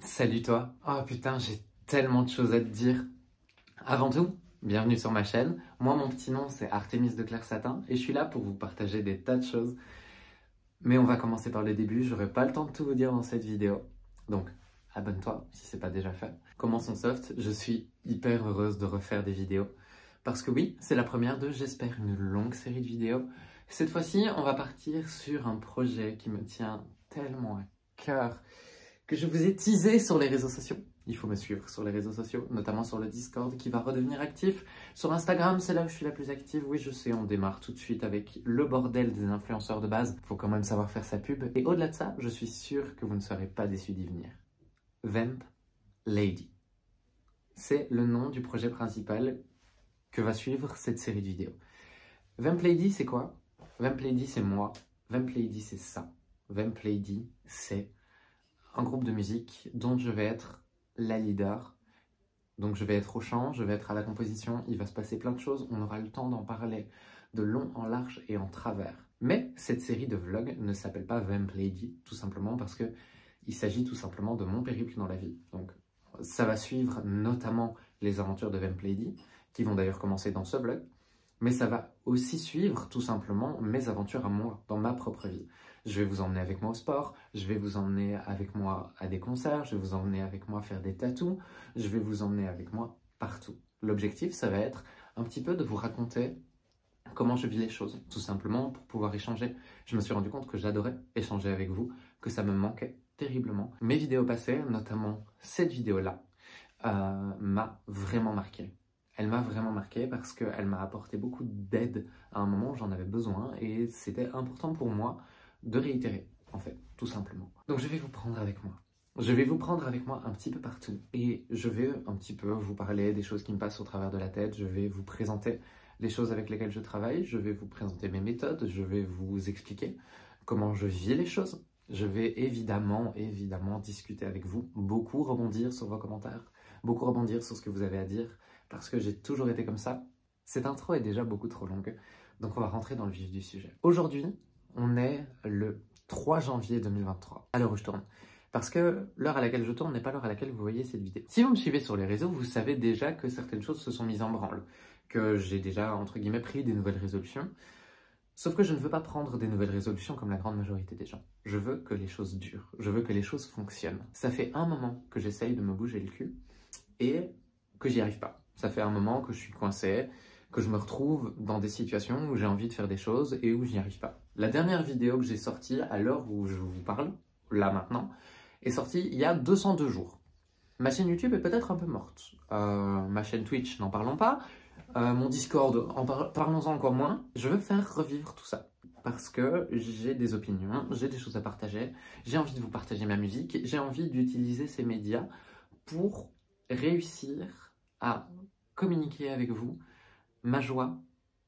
Salut toi. Oh putain, j'ai tellement de choses à te dire. Avant tout, bienvenue sur ma chaîne. Moi, mon petit nom, c'est Artémis de Clair Satin et je suis là pour vous partager des tas de choses. Mais on va commencer par le début, j'aurai pas le temps de tout vous dire dans cette vidéo. Donc, abonne-toi si c'est pas déjà fait. Commençons soft, je suis hyper heureuse de refaire des vidéos. Parce que oui, c'est la première de, j'espère, une longue série de vidéos. Cette fois-ci, on va partir sur un projet qui me tient tellement à cœur, que je vous ai teasé sur les réseaux sociaux. Il faut me suivre sur les réseaux sociaux, notamment sur le Discord qui va redevenir actif. Sur Instagram, c'est là où je suis la plus active. Oui, je sais, on démarre tout de suite avec le bordel des influenceurs de base. Faut quand même savoir faire sa pub. Et au-delà de ça, je suis sûr que vous ne serez pas déçus d'y venir. Vamp Lady. C'est le nom du projet principal que va suivre cette série de vidéos. Vamp Lady, c'est quoi? Vamp Lady, c'est moi. Vamp Lady, c'est ça. Vamp Lady, c'est un groupe de musique dont je vais être la leader. Donc je vais être au chant, je vais être à la composition, il va se passer plein de choses, on aura le temps d'en parler de long en large et en travers. Mais cette série de vlogs ne s'appelle pas Vamp Lady, tout simplement parce que il s'agit tout simplement de mon périple dans la vie. Donc ça va suivre notamment les aventures de Vamp Lady, qui vont d'ailleurs commencer dans ce vlog, mais ça va aussi suivre tout simplement mes aventures à moi, dans ma propre vie. Je vais vous emmener avec moi au sport, je vais vous emmener avec moi à des concerts, je vais vous emmener avec moi faire des tatous, je vais vous emmener avec moi partout. L'objectif, ça va être un petit peu de vous raconter comment je vis les choses, tout simplement pour pouvoir échanger. Je me suis rendu compte que j'adorais échanger avec vous, que ça me manquait terriblement. Mes vidéos passées, notamment cette vidéo-là, m'a vraiment marqué. Elle m'a vraiment marqué parce qu'elle m'a apporté beaucoup d'aide à un moment où j'en avais besoin et c'était important pour moi de réitérer, en fait, tout simplement. Donc je vais vous prendre avec moi. Je vais vous prendre avec moi un petit peu partout et je vais un petit peu vous parler des choses qui me passent au travers de la tête. Je vais vous présenter les choses avec lesquelles je travaille, je vais vous présenter mes méthodes, je vais vous expliquer comment je vis les choses. Je vais évidemment discuter avec vous, beaucoup rebondir sur vos commentaires, beaucoup rebondir sur ce que vous avez à dire, parce que j'ai toujours été comme ça. Cette intro est déjà beaucoup trop longue, donc on va rentrer dans le vif du sujet. Aujourd'hui, on est le 3 janvier 2023, à l'heure où je tourne. Parce que l'heure à laquelle je tourne n'est pas l'heure à laquelle vous voyez cette vidéo. Si vous me suivez sur les réseaux, vous savez déjà que certaines choses se sont mises en branle, que j'ai déjà, entre guillemets, pris des nouvelles résolutions. Sauf que je ne veux pas prendre des nouvelles résolutions comme la grande majorité des gens. Je veux que les choses durent, je veux que les choses fonctionnent. Ça fait un moment que j'essaye de me bouger le cul et que j'y arrive pas. Ça fait un moment que je suis coincé, que je me retrouve dans des situations où j'ai envie de faire des choses et où j'y arrive pas. La dernière vidéo que j'ai sortie à l'heure où je vous parle, là maintenant, est sortie il y a 202 jours. Ma chaîne YouTube est peut-être un peu morte. Ma chaîne Twitch, n'en parlons pas. Mon Discord, parlons-en encore moins. Je veux faire revivre tout ça. Parce que j'ai des opinions, j'ai des choses à partager, j'ai envie de vous partager ma musique, j'ai envie d'utiliser ces médias pour réussir à communiquer avec vous ma joie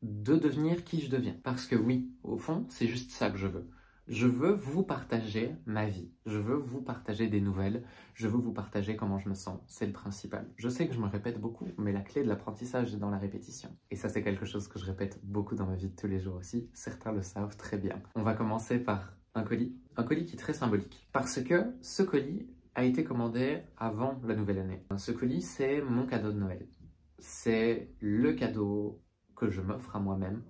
de devenir qui je deviens. Parce que oui, au fond, c'est juste ça que je veux. Je veux vous partager ma vie. Je veux vous partager des nouvelles. Je veux vous partager comment je me sens. C'est le principal. Je sais que je me répète beaucoup, mais la clé de l'apprentissage est dans la répétition. Et ça, c'est quelque chose que je répète beaucoup dans ma vie de tous les jours aussi. Certains le savent très bien. On va commencer par un colis. Un colis qui est très symbolique. Parce que ce colis a été commandé avant la nouvelle année. Ce colis, c'est mon cadeau de Noël. C'est le cadeau que je m'offre à moi-même,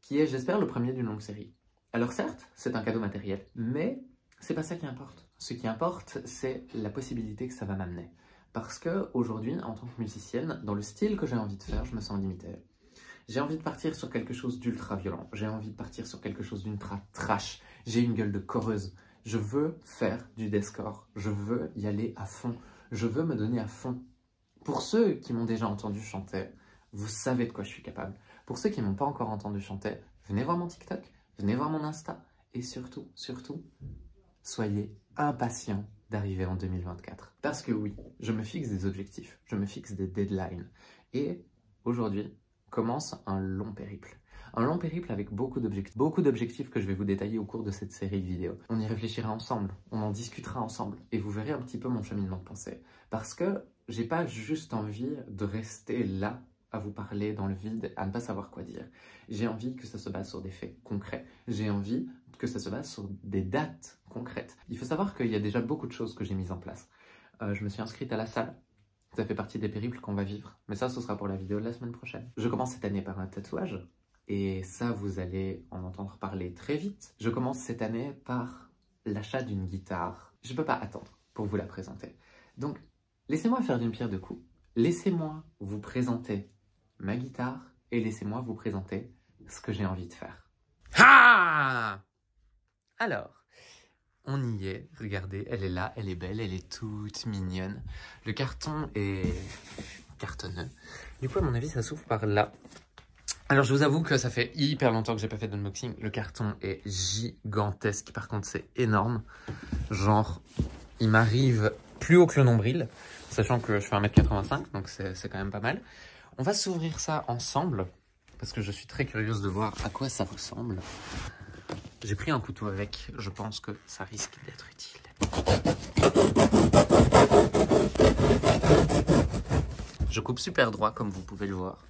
qui est, j'espère, le premier d'une longue série. Alors certes, c'est un cadeau matériel, mais c'est pas ça qui importe. Ce qui importe, c'est la possibilité que ça va m'amener. Parce que aujourd'hui, en tant que musicienne, dans le style que j'ai envie de faire, je me sens limitée. J'ai envie de partir sur quelque chose d'ultra violent. J'ai envie de partir sur quelque chose d'ultra trash. J'ai une gueule de choreuse. Je veux faire du deathcore. Je veux y aller à fond. Je veux me donner à fond. Pour ceux qui m'ont déjà entendu chanter, vous savez de quoi je suis capable. Pour ceux qui ne m'ont pas encore entendu chanter, venez voir mon TikTok, venez voir mon Insta. Et surtout, soyez impatients d'arriver en 2024. Parce que oui, je me fixe des objectifs, je me fixe des deadlines. Et aujourd'hui, commence un long périple. Un long périple avec beaucoup d'objectifs que je vais vous détailler au cours de cette série de vidéos. On y réfléchira ensemble, on en discutera ensemble, et vous verrez un petit peu mon cheminement de pensée. Parce que j'ai pas juste envie de rester là à vous parler dans le vide, à ne pas savoir quoi dire. J'ai envie que ça se base sur des faits concrets. J'ai envie que ça se base sur des dates concrète. Il faut savoir qu'il y a déjà beaucoup de choses que j'ai mises en place. Je me suis inscrite à la salle. Ça fait partie des périples qu'on va vivre. Mais ça, ce sera pour la vidéo de la semaine prochaine. Je commence cette année par un tatouage. Et ça, vous allez en entendre parler très vite. Je commence cette année par l'achat d'une guitare. Je ne peux pas attendre pour vous la présenter. Donc, laissez-moi faire d'une pierre deux coups. Laissez-moi vous présenter ma guitare et laissez-moi vous présenter ce que j'ai envie de faire. Ah! Alors, on y est. Regardez, elle est là, elle est belle, elle est toute mignonne. Le carton est cartonneux. Du coup, à mon avis, ça s'ouvre par là. Alors, je vous avoue que ça fait hyper longtemps que j'ai pas fait d'unboxing. Le carton est gigantesque. Par contre, c'est énorme. Genre, il m'arrive plus haut que le nombril, sachant que je fais 1m85, donc c'est quand même pas mal. On va s'ouvrir ça ensemble, parce que je suis très curieuse de voir à quoi ça ressemble. J'ai pris un couteau avec, je pense que ça risque d'être utile. Je coupe super droit, comme vous pouvez le voir.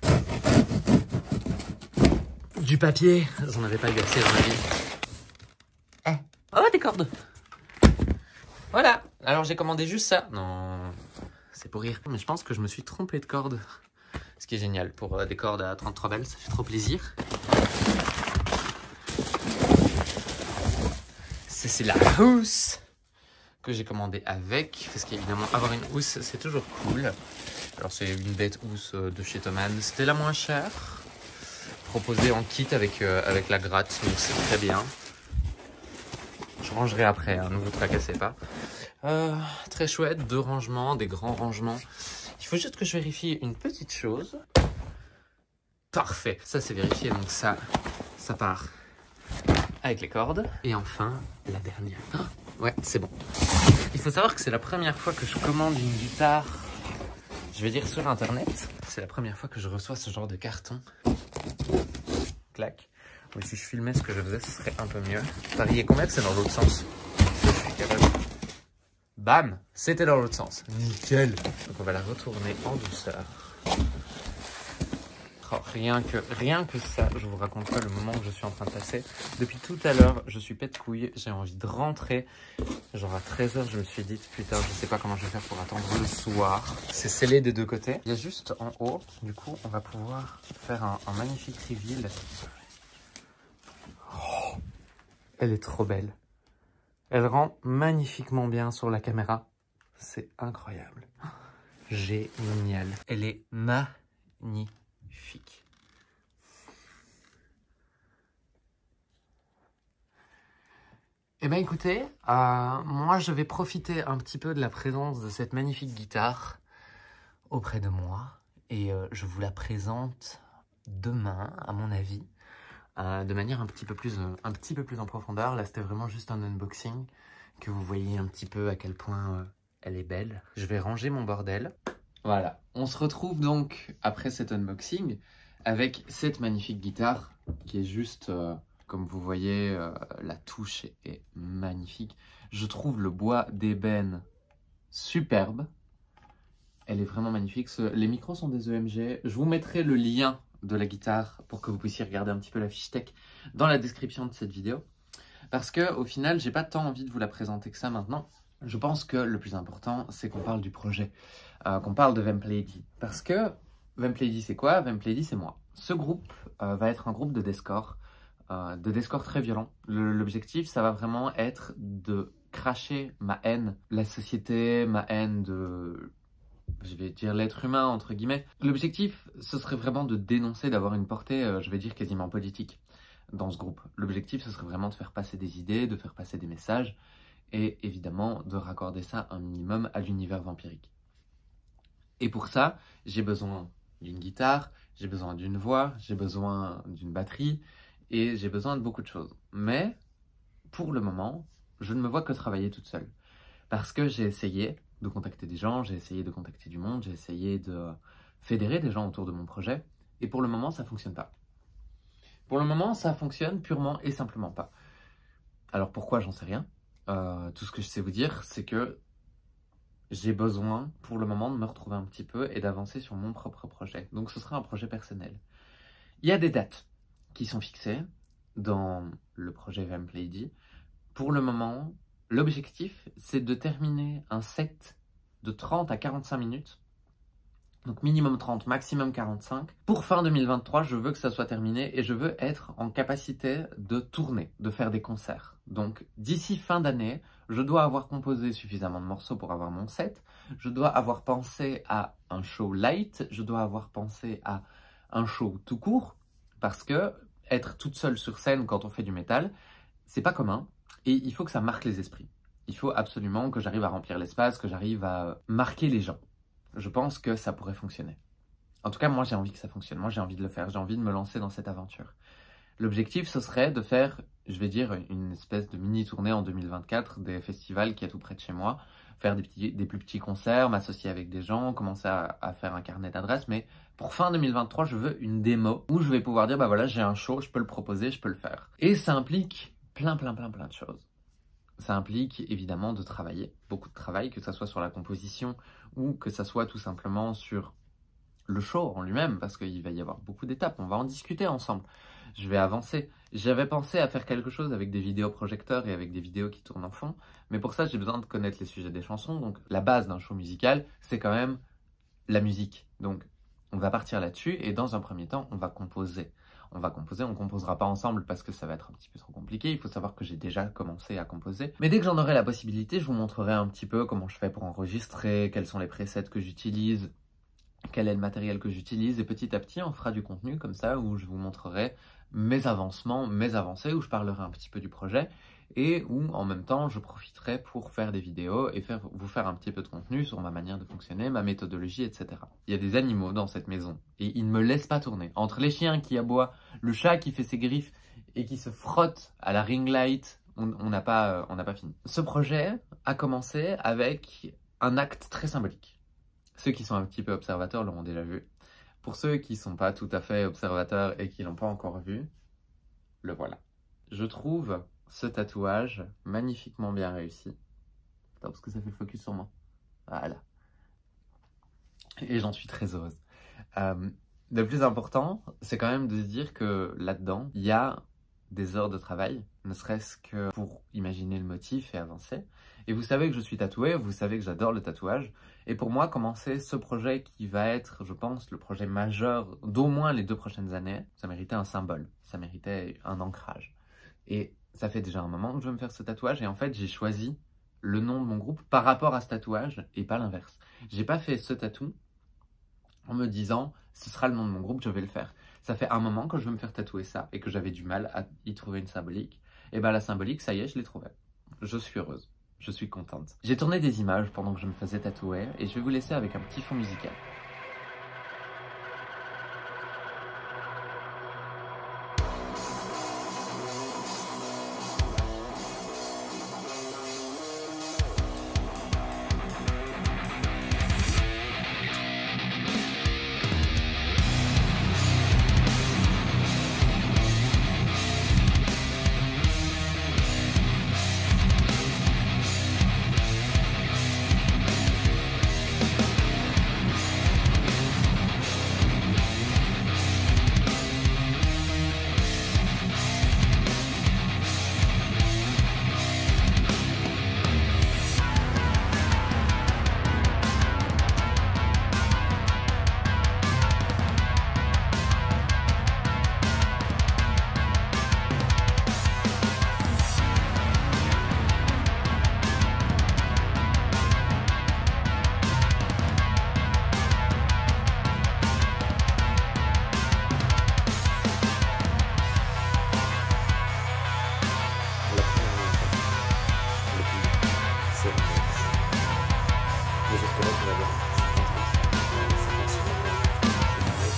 Du papier, j'en avais pas eu assez dans ma vie. Oh, des cordes. Voilà, alors j'ai commandé juste ça. Non, c'est pour rire. Mais je pense que je me suis trompé de corde. Ce qui est génial, pour des cordes à 33 balles, ça fait trop plaisir. C'est la housse que j'ai commandé avec. Parce qu'évidemment, avoir une housse, c'est toujours cool. Alors c'est une bête housse de chez Thomann. C'était la moins chère. Proposée en kit avec la gratte, donc c'est très bien. Je rangerai après, hein, ne vous tracassez pas. Très chouette, 2 rangements, des grands rangements. Il faut juste que je vérifie une petite chose. Parfait, ça c'est vérifié, donc ça part avec les cordes. Et enfin, la dernière. Oh, ouais, c'est bon. Il faut savoir que c'est la première fois que je commande une guitare, je vais dire sur internet. C'est la première fois que je reçois ce genre de carton. Clac. Oui, si je filmais ce que je faisais, ce serait un peu mieux. Pariez combien que c'est dans l'autre sens? Je suis capable. Bam! C'était dans l'autre sens. Nickel! Donc on va la retourner en douceur. Oh, rien que ça, je vous raconte pas le moment que je suis en train de passer. Depuis tout à l'heure, je suis pète couille, j'ai envie de rentrer. Genre à 13 h, je me suis dit, putain, je sais pas comment je vais faire pour attendre le soir. C'est scellé des deux côtés. Il y a juste en haut, du coup, on va pouvoir faire un magnifique reveal. Oh, elle est trop belle. Elle rend magnifiquement bien sur la caméra. C'est incroyable. Génial. Elle est magnifique. Eh bien écoutez, moi je vais profiter un petit peu de la présence de cette magnifique guitare auprès de moi. Et je vous la présente demain, à mon avis. De manière un petit peu plus en profondeur. Là, c'était vraiment juste un unboxing, que vous voyez un petit peu à quel point elle est belle. Je vais ranger mon bordel. Voilà, on se retrouve donc après cet unboxing avec cette magnifique guitare qui est juste, comme vous voyez, la touche est magnifique. Je trouve le bois d'ébène superbe. Elle est vraiment magnifique. Les micros sont des EMG. Je vous mettrai le lien de la guitare pour que vous puissiez regarder un petit peu la fiche tech dans la description de cette vidéo. Parce que au final, j'ai pas tant envie de vous la présenter que ça maintenant. Je pense que le plus important, c'est qu'on parle du projet, qu'on parle de Vamp Lady. Parce que Vamp Lady, c'est quoi? Vamp Lady, c'est moi. Ce groupe va être un groupe de deathcore très violent. L'objectif, ça va vraiment être de cracher ma haine, la société, ma haine de... je vais dire l'être humain, entre guillemets. L'objectif, ce serait vraiment de dénoncer, d'avoir une portée, je vais dire quasiment politique dans ce groupe. L'objectif, ce serait vraiment de faire passer des idées, de faire passer des messages, et évidemment de raccorder ça un minimum à l'univers vampirique. Et pour ça, j'ai besoin d'une guitare, j'ai besoin d'une voix, j'ai besoin d'une batterie, et j'ai besoin de beaucoup de choses. Mais, pour le moment, je ne me vois que travailler toute seule. Parce que j'ai essayé de contacter des gens, j'ai essayé de contacter du monde, j'ai essayé de fédérer des gens autour de mon projet, et pour le moment, ça ne fonctionne pas. Pour le moment, ça fonctionne purement et simplement pas. Alors pourquoi, j'en sais rien. Tout ce que je sais vous dire, c'est que j'ai besoin, pour le moment, de me retrouver un petit peu et d'avancer sur mon propre projet. Donc ce sera un projet personnel. Il y a des dates qui sont fixées dans le projet Vamp Lady. Pour le moment, L'objectif, c'est de terminer un set de 30 à 45 minutes. Donc minimum 30, maximum 45. Pour fin 2023, je veux que ça soit terminé et je veux être en capacité de tourner, de faire des concerts. Donc d'ici fin d'année, je dois avoir composé suffisamment de morceaux pour avoir mon set. Je dois avoir pensé à un show light. Je dois avoir pensé à un show tout court. Parce que être toute seule sur scène quand on fait du métal, c'est pas commun. Et il faut que ça marque les esprits. Il faut absolument que j'arrive à remplir l'espace, que j'arrive à marquer les gens. Je pense que ça pourrait fonctionner. En tout cas, moi, j'ai envie que ça fonctionne. Moi, j'ai envie de le faire. J'ai envie de me lancer dans cette aventure. L'objectif, ce serait de faire, je vais dire, une espèce de mini-tournée en 2024 des festivals qui est tout près de chez moi. Faire des plus petits concerts, m'associer avec des gens, commencer à faire un carnet d'adresses. Mais pour fin 2023, je veux une démo où je vais pouvoir dire, bah voilà, j'ai un show, je peux le proposer, je peux le faire. Et ça implique plein de choses. Ça implique évidemment de travailler, beaucoup de travail, que ce soit sur la composition ou que ce soit tout simplement sur le show en lui-même, parce qu'il va y avoir beaucoup d'étapes, on va en discuter ensemble. Je vais avancer. J'avais pensé à faire quelque chose avec des vidéoprojecteurs et avec des vidéos qui tournent en fond, mais pour ça j'ai besoin de connaître les sujets des chansons, donc la base d'un show musical, c'est quand même la musique. Donc on va partir là-dessus et dans un premier temps, on va composer. On ne composera pas ensemble parce que ça va être un petit peu trop compliqué. Il faut savoir que j'ai déjà commencé à composer. Mais dès que j'en aurai la possibilité, je vous montrerai un petit peu comment je fais pour enregistrer, quels sont les presets que j'utilise, quel est le matériel que j'utilise. Et petit à petit, on fera du contenu comme ça où je vous montrerai mes avancements, mes avancées, où je parlerai un petit peu du projet et où en même temps je profiterai pour faire des vidéos et vous faire un petit peu de contenu sur ma manière de fonctionner, ma méthodologie, etc. Il y a des animaux dans cette maison et ils ne me laissent pas tourner. Entre les chiens qui aboient, le chat qui fait ses griffes et qui se frotte à la ring light, on n'a pas fini. Ce projet a commencé avec un acte très symbolique. Ceux qui sont un petit peu observateurs l'auront déjà vu. Pour ceux qui ne sont pas tout à fait observateurs et qui ne l'ont pas encore vu, le voilà. Je trouve ce tatouage magnifiquement bien réussi. Attends, parce que ça fait le focus sur moi. Voilà. Et j'en suis très heureuse. Le plus important, c'est quand même de se dire que là-dedans, il y a des heures de travail, ne serait-ce que pour imaginer le motif et avancer. Et vous savez que je suis tatoué, vous savez que j'adore le tatouage. Et pour moi, commencer ce projet qui va être, je pense, le projet majeur d'au moins les 2 prochaines années, ça méritait un symbole, ça méritait un ancrage. Et ça fait déjà un moment que je veux me faire ce tatouage et en fait, j'ai choisi le nom de mon groupe par rapport à ce tatouage et pas l'inverse. J'ai pas fait ce tatou en me disant ce sera le nom de mon groupe, je vais le faire. Ça fait un moment que je veux me faire tatouer ça et que j'avais du mal à y trouver une symbolique. Et bien la symbolique, ça y est, je l'ai trouvée. Je suis heureuse, je suis contente. J'ai tourné des images pendant que je me faisais tatouer et je vais vous laisser avec un petit fond musical.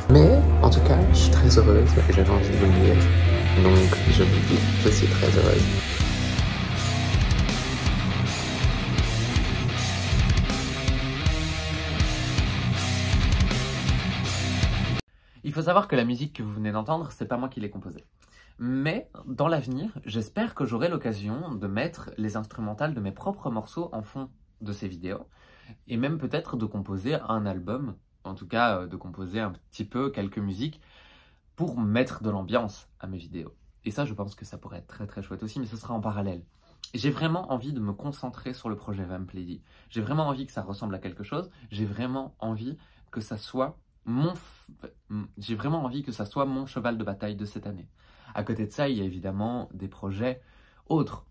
Mais en tout cas, je suis très heureuse et j'avais envie de vous le dire. Donc je vous dis, je suis très heureuse. Il faut savoir que la musique que vous venez d'entendre, c'est pas moi qui l'ai composée. Mais dans l'avenir, j'espère que j'aurai l'occasion de mettre les instrumentales de mes propres morceaux en fond de ces vidéos et même peut-être de composer un album, en tout cas de composer un petit peu quelques musiques pour mettre de l'ambiance à mes vidéos. Et ça, je pense que ça pourrait être très chouette aussi, mais ce sera en parallèle. J'ai vraiment envie de me concentrer sur le projet Vamp Lady. J'ai vraiment envie que ça ressemble à quelque chose. J'ai vraiment envie que ça soit j'ai vraiment envie que ça soit mon cheval de bataille de cette année. À côté de ça, il y a évidemment des projets autres,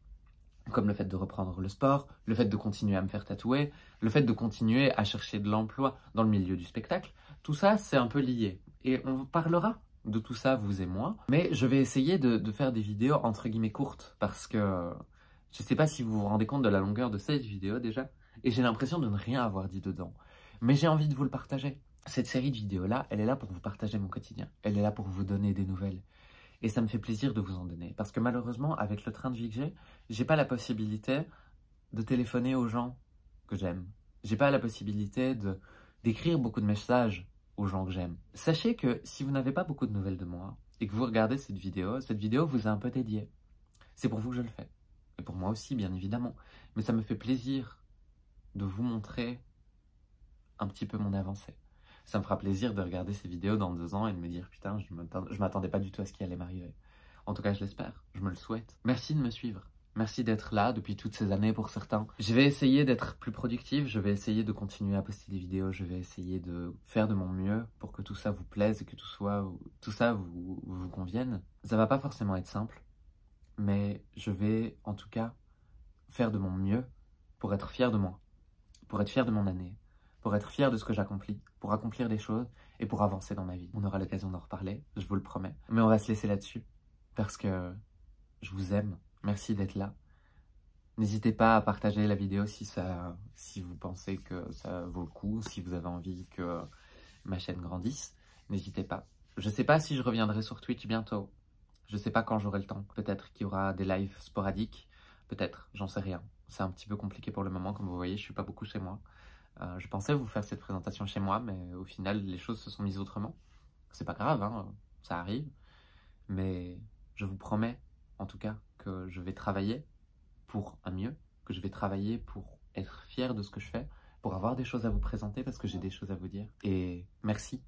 comme le fait de reprendre le sport, le fait de continuer à me faire tatouer, le fait de continuer à chercher de l'emploi dans le milieu du spectacle. Tout ça, c'est un peu lié. Et on parlera de tout ça, vous et moi. Mais je vais essayer de faire des vidéos entre guillemets courtes, parce que je ne sais pas si vous vous rendez compte de la longueur de cette vidéo déjà, et j'ai l'impression de ne rien avoir dit dedans. Mais j'ai envie de vous le partager. Cette série de vidéos-là, elle est là pour vous partager mon quotidien. Elle est là pour vous donner des nouvelles. Et ça me fait plaisir de vous en donner. Parce que malheureusement, avec le train de vie que j'ai pas la possibilité de téléphoner aux gens que j'aime. J'ai pas la possibilité d'écrire beaucoup de messages aux gens que j'aime. Sachez que si vous n'avez pas beaucoup de nouvelles de moi et que vous regardez cette vidéo vous est un peu dédiée. C'est pour vous que je le fais. Et pour moi aussi, bien évidemment. Mais ça me fait plaisir de vous montrer un petit peu mon avancée. Ça me fera plaisir de regarder ces vidéos dans 2 ans et de me dire putain, je m'attendais pas du tout à ce qui allait m'arriver. En tout cas, je l'espère, je me le souhaite. Merci de me suivre. Merci d'être là depuis toutes ces années pour certains. Je vais essayer d'être plus productif, je vais essayer de continuer à poster des vidéos, je vais essayer de faire de mon mieux pour que tout ça vous plaise et que tout ça vous convienne. Ça va pas forcément être simple, mais je vais en tout cas faire de mon mieux pour être fier de moi, pour être fier de mon année, pour être fier de ce que j'accomplis, pour accomplir des choses et pour avancer dans ma vie. On aura l'occasion d'en reparler, je vous le promets. Mais on va se laisser là-dessus, parce que je vous aime. Merci d'être là. N'hésitez pas à partager la vidéo si vous pensez que ça vaut le coup, si vous avez envie que ma chaîne grandisse. N'hésitez pas. Je sais pas si je reviendrai sur Twitch bientôt. Je sais pas quand j'aurai le temps. Peut-être qu'il y aura des lives sporadiques. Peut-être, j'en sais rien. C'est un petit peu compliqué pour le moment, comme vous voyez, je suis pas beaucoup chez moi. Je pensais vous faire cette présentation chez moi, mais au final, les choses se sont mises autrement. C'est pas grave, hein, ça arrive. Mais je vous promets, en tout cas, que je vais travailler pour un mieux, que je vais travailler pour être fier de ce que je fais, pour avoir des choses à vous présenter, parce que j'ai des choses à vous dire. Et merci.